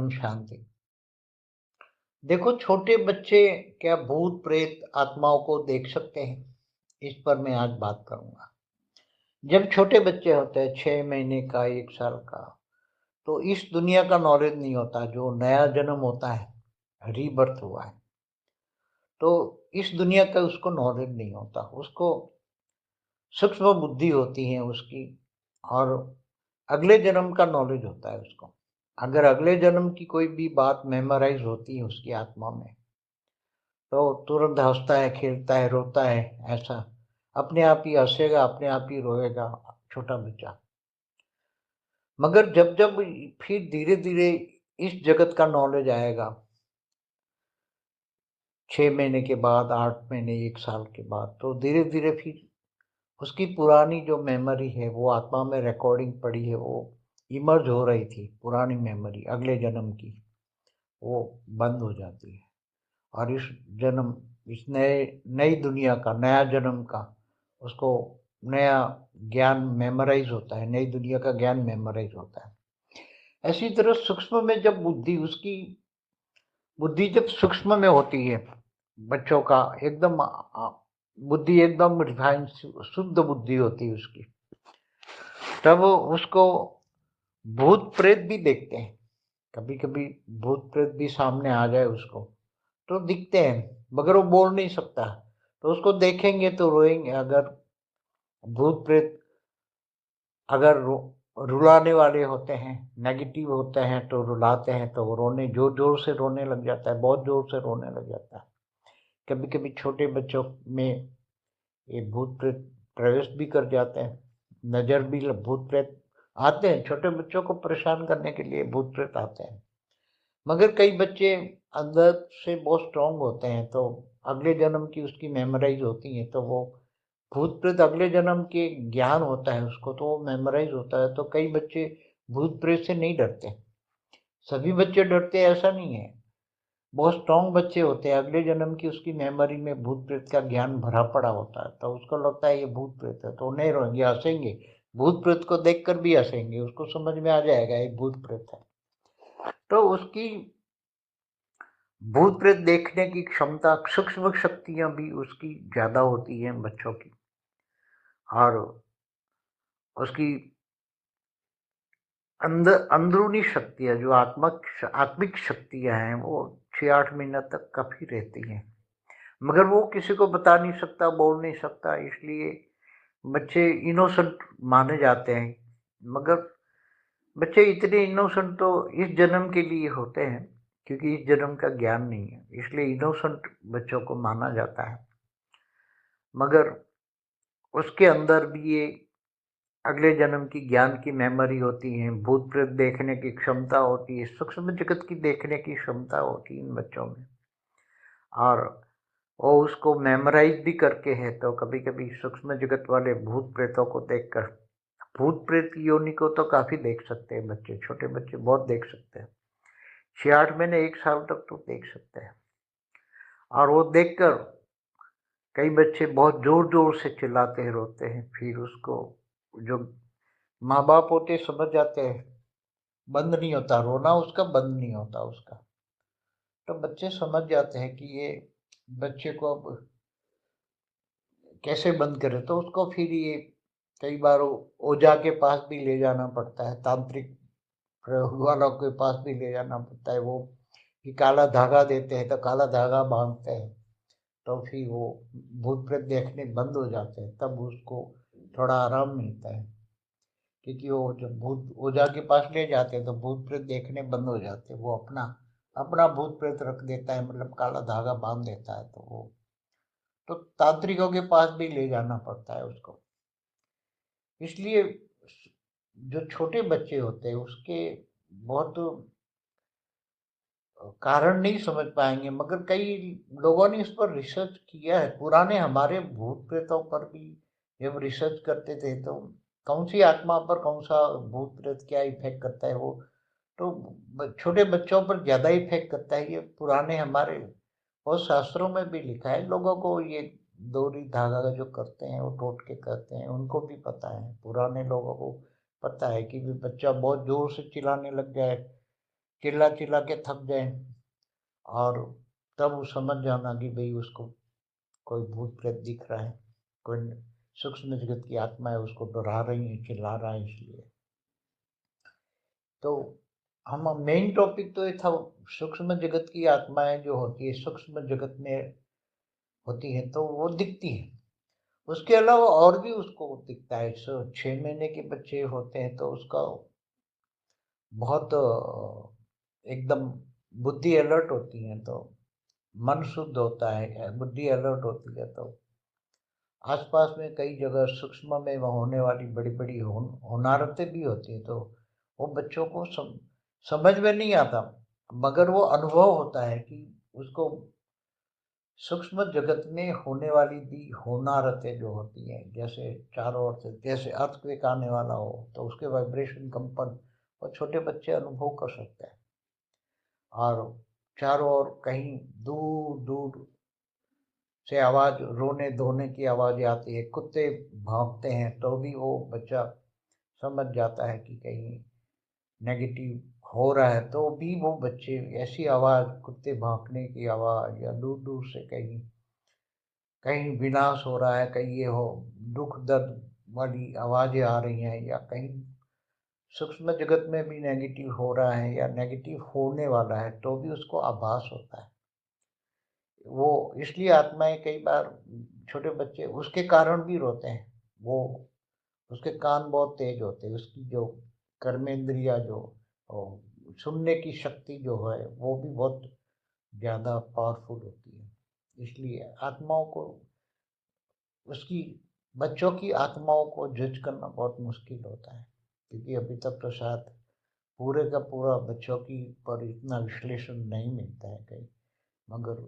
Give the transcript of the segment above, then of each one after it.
परम शांति। देखो, छोटे बच्चे क्या भूत प्रेत आत्माओं को देख सकते हैं? इस पर मैं आज बात करूंगा। जब छोटे बच्चे होते हैं 6 महीने का, 1 साल का, तो इस दुनिया का नॉलेज नहीं होता। जो नया जन्म होता है, रीबर्थ हुआ है, तो इस दुनिया का उसको नॉलेज नहीं होता। उसको सूक्ष्म बुद्धि होती है उसकी, और अगले जन्म का नॉलेज होता है उसको। अगर अगले जन्म की कोई भी बात मेमोराइज होती है उसकी आत्मा में, तो तुरंत हंसता है, खेलता है, रोता है। ऐसा अपने आप ही हंसेगा, अपने आप ही रोएगा छोटा बच्चा। मगर जब जब फिर धीरे धीरे इस जगत का नॉलेज आएगा, 6 महीने के बाद, 8 महीने, 1 साल के बाद, तो धीरे धीरे फिर उसकी पुरानी जो मेमोरी है, वो आत्मा में रिकॉर्डिंग पड़ी है, वो इमर्ज हो रही थी। पुरानी मेमोरी अगले जन्म की, वो बंद हो जाती है। और इस नई दुनिया का, नया जन्म का, उसको नया ज्ञान मेमोराइज होता है। नई दुनिया का ज्ञान मेमोराइज होता है। ऐसी तरह सूक्ष्म में जब बुद्धि जब सूक्ष्म में होती है, बच्चों का एकदम बुद्धि एकदम रिफाइन, शुद्ध बुद्धि होती है उसकी, तब उसको भूत प्रेत भी देखते हैं। कभी कभी भूत प्रेत भी सामने आ जाए उसको, तो दिखते हैं, मगर वो बोल नहीं सकता। तो उसको देखेंगे तो रोएंगे। अगर भूत प्रेत अगर रुलाने वाले होते हैं, नेगेटिव होते हैं, तो रुलाते हैं, तो वो जोर जोर से रोने लग जाता है, बहुत जोर से रोने लग जाता है। कभी कभी छोटे बच्चों में ये भूत प्रेत प्रवेश भी कर जाते हैं। नजर भी भूत प्रेत आते हैं, छोटे बच्चों को परेशान करने के लिए भूत प्रेत आते हैं। मगर कई बच्चे अंदर से बहुत स्ट्रांग होते हैं, तो अगले जन्म की उसकी मेमोराइज होती है, तो वो भूत प्रेत अगले जन्म के ज्ञान होता है उसको, तो वो मेमोराइज होता है। तो कई बच्चे भूत प्रेत से नहीं डरते। सभी बच्चे डरते हैं ऐसा नहीं है। बहुत स्ट्रांग बच्चे होते हैं, अगले जन्म की उसकी मेमोरी में भूत प्रेत का ज्ञान भरा पड़ा होता है, तो उसको लगता है ये भूत प्रेत है, तो नहीं रोएंगे, हंसेंगे। भूत प्रेत को देखकर भी हंसेंगे, उसको समझ में आ जाएगा ये भूत प्रेत है। तो उसकी भूत प्रेत देखने की क्षमता, सूक्ष्म शक्तियां भी उसकी ज्यादा होती हैं बच्चों की। और उसकी अंदरूनी शक्तियां, जो आत्मिक शक्तियां हैं, वो 6-8 महीना तक काफी रहती हैं। मगर वो किसी को बता नहीं सकता, बोल नहीं सकता, इसलिए बच्चे इनोसेंट माने जाते हैं। मगर बच्चे इतने इनोसेंट तो इस जन्म के लिए होते हैं, क्योंकि इस जन्म का ज्ञान नहीं है, इसलिए इनोसेंट बच्चों को माना जाता है। मगर उसके अंदर भी ये अगले जन्म की ज्ञान की मेमोरी होती है, भूत प्रेत देखने की क्षमता होती है, सूक्ष्म जगत की देखने की क्षमता होती है इन बच्चों में। और वो उसको मेमोराइज भी करके है, तो कभी कभी सूक्ष्म जगत वाले भूत प्रेतों को देखकर, भूत प्रेत की योनि को तो काफी देख सकते हैं बच्चे, छोटे बच्चे बहुत देख सकते हैं। 6-8 महीने, 1 साल तक तो देख सकते हैं। और वो देखकर कई बच्चे बहुत जोर जोर से चिल्लाते हैं, रोते हैं। फिर उसको जो माँ बाप होते समझ जाते हैं, बंद नहीं होता रोना उसका, बंद नहीं होता उसका। तो बच्चे समझ जाते हैं कि ये बच्चे को अब कैसे बंद करें। तो उसको फिर ये कई बार ओझा के पास भी ले जाना पड़ता है, तांत्रिक प्रयोग वालों के पास भी ले जाना पड़ता है। वो कि काला धागा देते हैं, तो काला धागा बांधते हैं, तो फिर वो भूत प्रेत देखने बंद हो जाते हैं। तब उसको थोड़ा आराम मिलता है, क्योंकि वो जब भूत ओझा के पास ले जाते हैं तो भूत प्रेत देखने बंद हो जाते हैं। वो अपना अपना भूत प्रेत रख देता है, मतलब काला धागा बांध देता है। तो वो तो तांत्रिकों के पास भी ले जाना पड़ता है उसको। इसलिए जो छोटे बच्चे होते हैं उसके बहुत कारण नहीं समझ पाएंगे, मगर कई लोगों ने इस पर रिसर्च किया है। पुराने हमारे भूत प्रेतों पर भी जब रिसर्च करते थे, तो कौन सी आत्मा पर कौन सा भूत प्रेत क्या इफेक्ट करता है, वो तो छोटे बच्चों पर ज्यादा इफेक्ट करता है। ये पुराने हमारे बहुत शास्त्रों में भी लिखा है। लोगों को ये डोरी धागा जो करते हैं, वो टोटके करते हैं, उनको भी पता है, पुराने लोगों को पता है कि भी बच्चा बहुत जोर से चिल्लाने लग जाए, चिल्ला चिल्ला के थक जाए, और तब वो समझ जाना कि भाई उसको कोई भूत प्रेत दिख रहा है, कोई सूक्ष्म जगत की आत्मा है, उसको डरा रही है, चिल्ला रहा है। इसलिए तो हम मेन टॉपिक तो ये था, सूक्ष्म जगत की आत्माएं जो होती है सूक्ष्म जगत में होती है तो वो दिखती है। उसके अलावा और भी उसको दिखता है। 6 महीने के बच्चे होते हैं तो उसका बहुत एकदम बुद्धि अलर्ट होती है, तो मन शुद्ध होता है, बुद्धि अलर्ट होती है, तो आसपास में कई जगह सूक्ष्म में होने वाली बड़ी बड़ी होनारतें भी होती हैं, तो वो बच्चों को समझ में नहीं आता, मगर वो अनुभव होता है कि उसको सूक्ष्म जगत में होने वाली भी होनारतें जो होती हैं, जैसे चारों ओर से जैसे अर्थक्वेक आने वाला हो तो उसके वाइब्रेशन कंपन वो छोटे बच्चे अनुभव कर सकते हैं। और चारों ओर कहीं दूर दूर से आवाज, रोने धोने की आवाज़ें आती है, कुत्ते भौंकते हैं, तो भी वो बच्चा समझ जाता है कि कहीं नेगेटिव हो रहा है। तो भी वो बच्चे ऐसी आवाज़, कुत्ते भौंकने की आवाज़, या दूर दूर से कहीं कहीं विनाश हो रहा है, कहीं ये हो दुख दर्द वाली आवाज़ें आ रही हैं, या कहीं सूक्ष्म जगत में भी नेगेटिव हो रहा है या नेगेटिव होने वाला है, तो भी उसको आभास होता है। वो इसलिए आत्माएं कई बार, छोटे बच्चे उसके कारण भी रोते हैं। वो उसके कान बहुत तेज होते हैं, उसकी जो कर्मेंद्रिया जो सुनने की शक्ति जो है वो भी बहुत ज़्यादा पावरफुल होती है। इसलिए आत्माओं को, उसकी बच्चों की आत्माओं को जज करना बहुत मुश्किल होता है, क्योंकि अभी तक तो शायद पूरे का पूरा बच्चों की पर इतना विश्लेषण नहीं मिलता है कहीं, मगर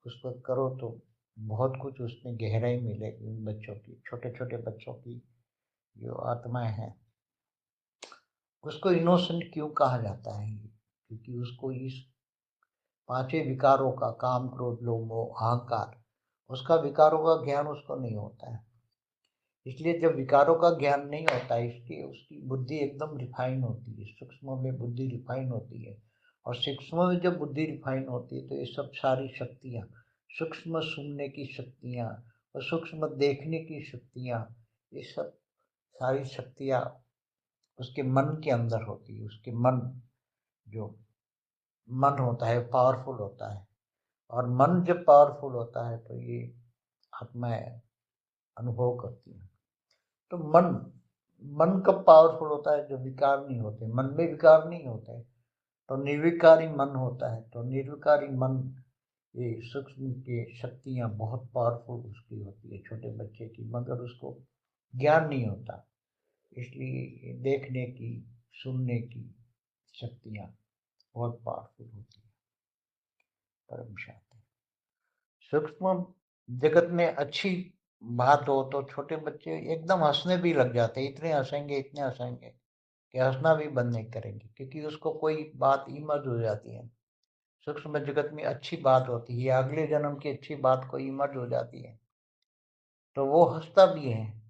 उस पर करो तो बहुत कुछ उसमें गहराई मिलेगी। उन बच्चों की, छोटे छोटे बच्चों की जो आत्माएं हैं, उसको इनोसेंट क्यों कहा जाता है? क्योंकि उसको इस पांचों विकारों का, काम क्रोध लोभ मोह अहंकार, उसका विकारों का ज्ञान उसको नहीं होता है। इसलिए जब विकारों का ज्ञान नहीं होता है, इसलिए उसकी बुद्धि एकदम रिफाइन होती है। सूक्ष्म में बुद्धि रिफाइन होती है, और सूक्ष्म में जब बुद्धि रिफाइन होती है तो ये सब सारी शक्तियाँ, सूक्ष्म सुनने की शक्तियाँ और सूक्ष्म देखने की शक्तियाँ, ये सब सारी शक्तियाँ उसके मन के अंदर होती है। उसके मन, जो मन होता है पावरफुल होता है, और मन जब पावरफुल होता है तो ये आत्माएं अनुभव करती हैं। तो मन मन कब पावरफुल होता है? जब विकार नहीं होते, मन में विकार नहीं होते हैं, तो निर्विकारी मन होता है। तो निर्विकारी मन, ये सूक्ष्म की शक्तियाँ बहुत पावरफुल उसकी होती है छोटे बच्चे की, मगर उसको ज्ञान नहीं होता। इसलिए देखने की, सुनने की शक्तियाँ बहुत पावरफुल होती है। परम शांति। सूक्ष्म जगत में अच्छी बात हो तो छोटे बच्चे एकदम हंसने भी लग जाते हैं, इतने हंसेंगे, इतने हंसेंगे कि हंसना भी बंद नहीं करेंगे, क्योंकि उसको कोई बात इमर्ज हो जाती है। सूक्ष्म जगत में अच्छी बात होती है, अगले जन्म की अच्छी बात को इमर्ज हो जाती है, तो वो हंसता भी है।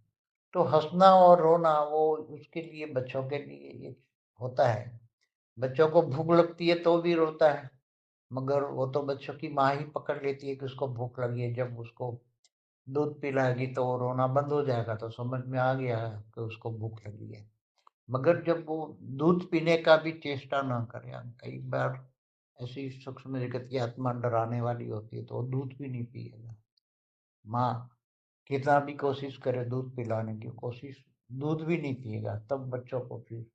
तो हंसना और रोना वो उसके लिए, बच्चों के लिए ये होता है। बच्चों को भूख लगती है तो भी रोता है, मगर वो तो बच्चों की माँ ही पकड़ लेती है कि उसको भूख लगी है। जब उसको दूध पिलाएगी तो वो रोना बंद हो जाएगा, तो समझ में आ गया है कि उसको भूख लगी है। मगर जब वो दूध पीने का भी चेष्टा ना करे, कई बार ऐसी सूक्ष्म जगत की आत्मा डराने वाली होती है तो वो दूध भी नहीं पिएगा। माँ कितना भी कोशिश करे दूध पिलाने की कोशिश, दूध भी नहीं पिएगा। तब बच्चों को फिर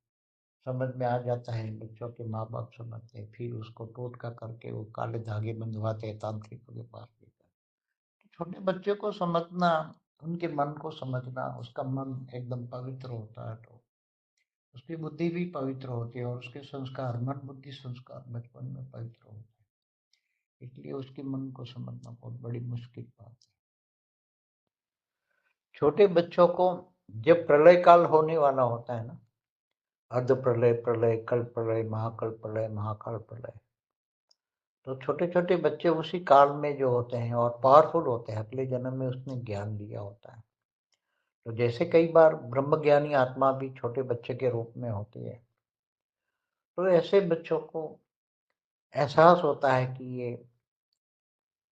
समझ में आ जाता है, बच्चों के माँ बाप समझते हैं, फिर उसको टोटका करके वो काले धागे बंधवाते हैं तांत्रिकों के पास लेकर। छोटे बच्चे को समझना, उनके मन को समझना, उसका मन एकदम पवित्र होता है तो उसकी बुद्धि भी पवित्र होती है, और उसके संस्कार, मन बुद्धि संस्कार बचपन में पवित्र होते हैं। इसलिए उसके मन को समझना बहुत बड़ी मुश्किल बात है। छोटे बच्चों को जब प्रलय काल होने वाला होता है ना, अर्ध प्रलय, प्रलय, कल प्रलय, महाकल प्रलय, महाकाल प्रलय, तो छोटे छोटे बच्चे उसी काल में जो होते हैं और पावरफुल होते हैं, अगले जन्म में उसने ज्ञान लिया होता है। तो जैसे कई बार ब्रह्मज्ञानी आत्मा भी छोटे बच्चे के रूप में होती है, तो ऐसे बच्चों को एहसास होता है कि ये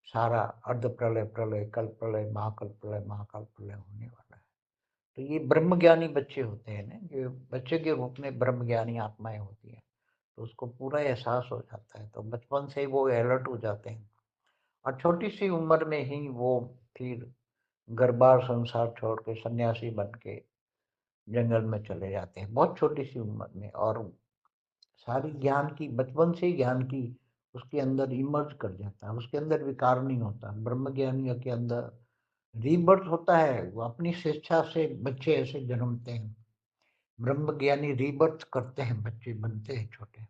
सारा अर्ध प्रलय, प्रलय, कल्प प्रलय, महाकल्प प्रलय, महाकाल प्रलय होने वाला है। तो ये ब्रह्मज्ञानी बच्चे होते हैं ना, जो बच्चे के रूप में ब्रह्मज्ञानी आत्माएँ होती हैं, तो उसको पूरा एहसास हो जाता है, तो बचपन से ही वो अलर्ट हो जाते हैं और छोटी-सी उम्र में ही वो फिर घर-बार संसार छोड़ के सन्यासी बन के जंगल में चले जाते हैं, बहुत छोटी-सी उम्र में। और सारी ज्ञान की बचपन से ही ज्ञान की उसके अंदर इमर्ज कर जाता है, उसके अंदर विकार नहीं होता। ब्रह्मज्ञानियों के अंदर रीबर्थ होता है, वो अपनी स्वेच्छा से बच्चे ऐसे जन्मते हैं। ब्रह्मज्ञानी रीबर्थ करते हैं, बच्चे बनते हैं छोटे।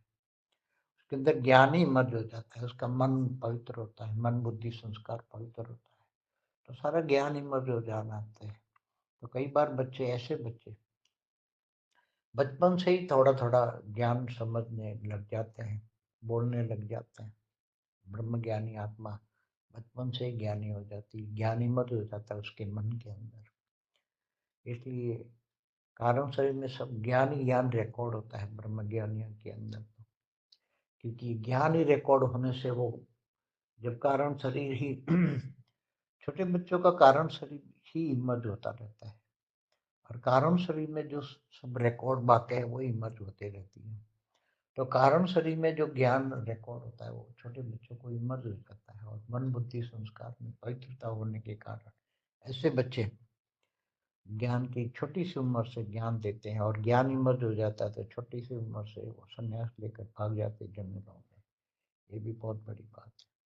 उसके अंदर ज्ञान ही इमर्ज हो जाता है, उसका मन पवित्र होता है, मन बुद्धि संस्कार पवित्र होता है, तो सारा ज्ञान इमर्ज हो जाना है। तो कई बार बच्चे ऐसे बच्चे बचपन से ही थोड़ा-थोड़ा ज्ञान समझने लग जाते हैं, बोलने लग जाते हैं। ब्रह्मज्ञानी आत्मा बचपन से ही ज्ञानी हो जाती है, ज्ञानीमय हो जाता है उसके मन के अंदर। इसलिए कारण शरीर में सब ज्ञान ही ज्ञान रिकॉर्ड होता है ब्रह्मज्ञानियों के अंदर तो। क्योंकि ज्ञान ही रिकॉर्ड होने से वो जब कारण शरीर ही छोटे बच्चों का कारण शरीर ही इमर्ज होता रहता है और कारण शरीर में जो सब रिकॉर्ड बातें हैं वो इमर्ज होते रहती हैं। तो कारण शरीर में जो ज्ञान रिकॉर्ड होता है वो छोटे बच्चों को इमर्ज हो जाता है और मन बुद्धि संस्कार में पवित्रता होने के कारण ऐसे बच्चे ज्ञान की छोटी सी उम्र से ज्ञान देते हैं और ज्ञान इमर्ज हो जाता है तो छोटी सी उम्र से वो संन्यास लेकर भाग जाते हैं जंगलों में। ये भी बहुत बड़ी बात है।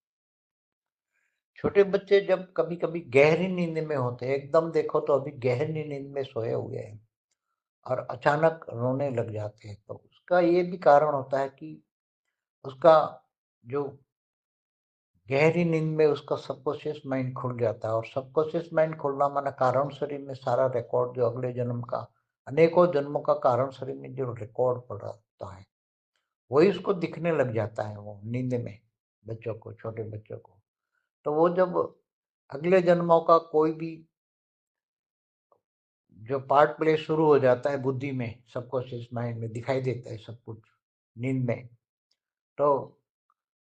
छोटे बच्चे जब कभी कभी गहरी नींद में होते हैं, एकदम देखो तो अभी गहरी नींद में सोए हुए हैं और अचानक रोने लग जाते हैं, तो उसका ये भी कारण होता है कि उसका जो गहरी नींद में उसका सबकॉन्शियस माइंड खुल जाता है और सबकॉन्शियस माइंड खुलना माना कारण शरीर में सारा रिकॉर्ड जो अगले जन्म का अनेकों जन्मों का कारण शरीर में जो रिकॉर्ड पड़ा होता है वही उसको दिखने लग जाता है वो नींद में बच्चों को, छोटे बच्चों को। तो वो जब अगले जन्मों का कोई भी जो पार्ट प्ले शुरू हो जाता है बुद्धि में, सबकॉन्शियस माइंड में दिखाई देता है सब कुछ नींद में, तो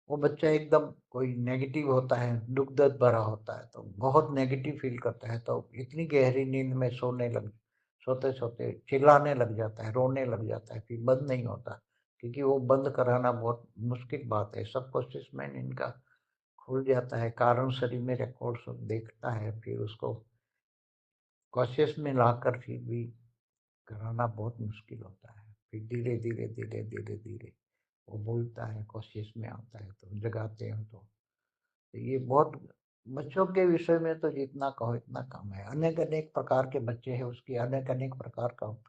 वो बच्चा एकदम कोई नेगेटिव होता है, दुःख दर्द भरा होता है, तो बहुत नेगेटिव फ़ील करता है, तो इतनी गहरी नींद में सोते-सोते चिल्लाने लग जाता है, रोने लग जाता है, फिर बंद नहीं होता, क्योंकि वो बंद कराना बहुत मुश्किल बात है। सबकॉन्शियस माइंड इनका खुल जाता है, कारण शरीर में रिकॉर्ड सब देखता है, फिर उसको कॉन्शियस में लाकर फिर भी कराना बहुत मुश्किल होता है। फिर धीरे-धीरे, धीरे-धीरे, धीरे वो बोलता है, कॉन्शियस में आता है, तो जगाते हैं तो। ये बहुत बच्चों के विषय में तो जितना कहो इतना कम है। अनेक-अनेक प्रकार के बच्चे हैं, उसकी अनेक-अनेक प्रकार का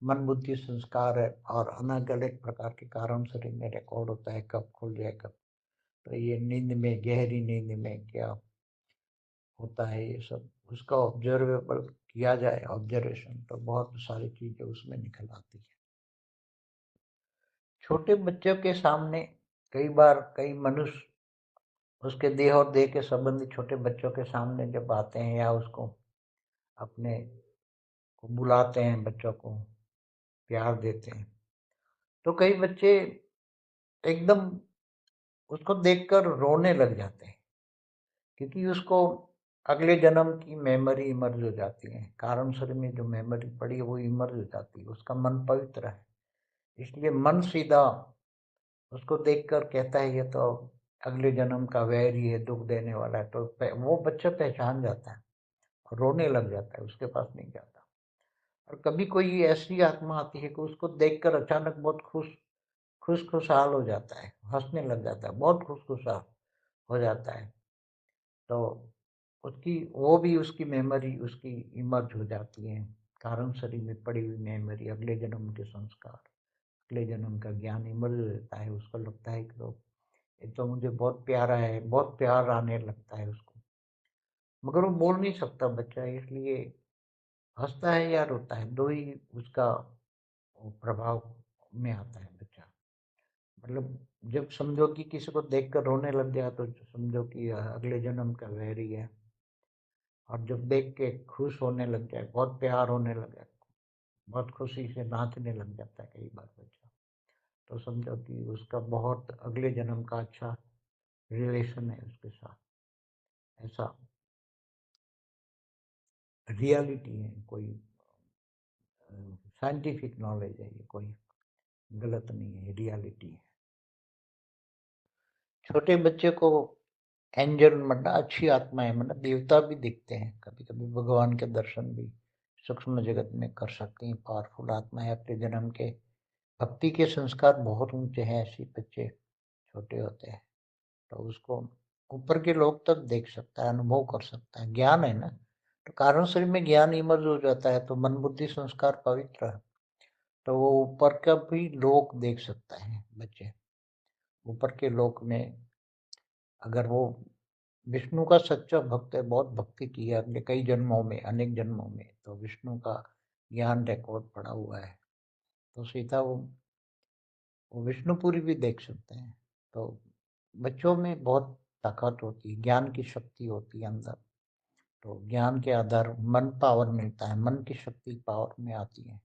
मन, बुद्धि, संस्कार है और अनेक-अनेक प्रकार के कारण शरीर में रिकॉर्ड होता है, कब खुल जाए कब। तो ये नींद में, गहरी नींद में क्या होता है ये सब, उसका ऑब्जर्वेबल किया जाए ऑब्जर्वेशन तो बहुत सारी चीज़ें उसमें निकल आती है। छोटे बच्चों के सामने कई बार कई मनुष्य उसके देह और देह के संबंधी छोटे बच्चों के सामने जब आते हैं या उसको अपने को बुलाते हैं, बच्चों को प्यार देते हैं, तो कई बच्चे एकदम उसको देखकर रोने लग जाते हैं, क्योंकि उसको अगले जन्म की मेमोरी इमर्ज हो जाती है, कारण शरीर में जो मेमोरी पड़ी है वो इमर्ज हो जाती है, उसका मन पवित्र है, इसलिए मन सीधा उसको देखकर कहता है ये तो अगले जन्म का वैरी है, दुख देने वाला है, तो वो बच्चा पहचान जाता है और रोने लग जाता है, उसके पास नहीं जाता। और कभी कोई ऐसी आत्मा आती है कि उसको देखकर अचानक बहुत खुशहाल हो जाता है, हंसने लग जाता है, बहुत खुशहाल हो जाता है, तो उसकी वो भी उसकी मेमोरी उसकी इमर्ज हो जाती है, कारण शरीर में पड़ी हुई मेमोरी, अगले जन्म के संस्कार, अगले जन्म का ज्ञान इमर्ज हो जाता है। उसको लगता है कि तो ये तो मुझे बहुत प्यारा है, बहुत प्यार आने लगता है उसको, मगर वो बोल नहीं सकता बच्चा, इसलिए हंसता है या रोता है, दो ही उसका वो प्रभाव में आता है बच्चा। मतलब जब समझो कि किसी को देखकर रोने लग गया तो समझो कि अगले जन्म का वैरी है, और जब देख के खुश होने लग जाए, बहुत प्यार होने लगे, बहुत खुशी से नाचने लग जाता है कई बार बच्चा। तो समझो कि उसका बहुत अगले जन्म का अच्छा रिलेशन है उसके साथ। ऐसा रियलिटी है, कोई साइंटिफिक नॉलेज है, ये कोई गलत नहीं है, रियलिटी है। छोटे बच्चे को एंजल मतलब अच्छी आत्माएं मतलब देवता भी दिखते हैं, कभी कभी भगवान के दर्शन भी सूक्ष्म जगत में कर सकते हैं। पावरफुल आत्माएं अपने जन्म के भक्ति के संस्कार बहुत ऊंचे हैं, ऐसे बच्चे छोटे होते हैं तो उसको ऊपर के लोग तक देख सकता है, अनुभव कर सकता है। ज्ञान है ना, तो कारण शरीर में ज्ञान इमर्ज हो जाता है, तो मन बुद्धि संस्कार पवित्र है, तो वो ऊपर का भी लोक देख सकता है बच्चे। ऊपर के लोक में अगर वो विष्णु का सच्चा भक्त है, बहुत भक्ति की है अगले कई जन्मों में, अनेक जन्मों में, तो विष्णु का ज्ञान रिकॉर्ड पड़ा हुआ है, तो सीधा वो विष्णुपुरी भी देख सकते हैं। तो बच्चों में बहुत ताकत होती है, ज्ञान की शक्ति होती है अंदर, तो ज्ञान के आधार मन पावर मिलता है, मन की शक्ति पावर में आती है,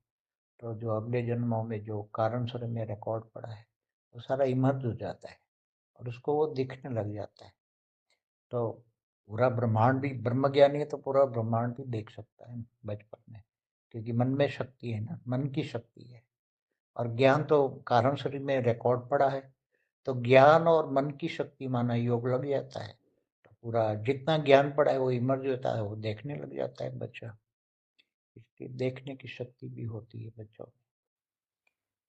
तो जो अगले जन्मों में जो कारण शरीर में रिकॉर्ड पड़ा है वो सारा इमर्ज हो जाता है और उसको वो दिखने लग जाता है। तो पूरा ब्रह्मांड भी, ब्रह्म ज्ञानी है तो पूरा ब्रह्मांड भी देख सकता है बचपन में, क्योंकि मन में शक्ति है ना, मन की शक्ति है। और ज्ञान तो कारण शरीर में रिकॉर्ड पड़ा है, तो ज्ञान और मन की शक्ति माना योग लग जाता है, तो पूरा जितना ज्ञान पड़ा है वो इमर्ज होता है, वो देखने लग जाता है बच्चा। इसकी देखने की शक्ति भी होती है बच्चों में।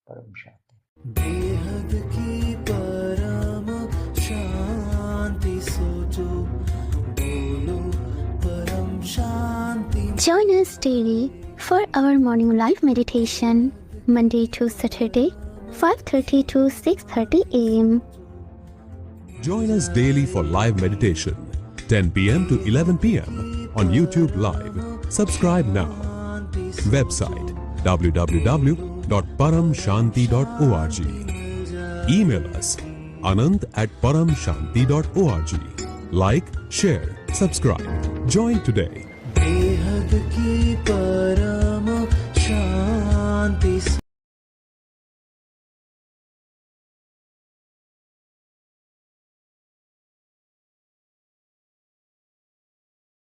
परम शांति। बेहद की परम शांति सोचो, बोलो परम शांति। Join us daily for our morning live meditation, Monday to Saturday, 5:30 to 6:30 a.m. Join us daily for live meditation, 10 p.m. to 11 p.m. on YouTube Live. Subscribe now. Website www.paramshanti.org. Email us anant@paramshanti.org. Like, share, subscribe. Join today. बेहद की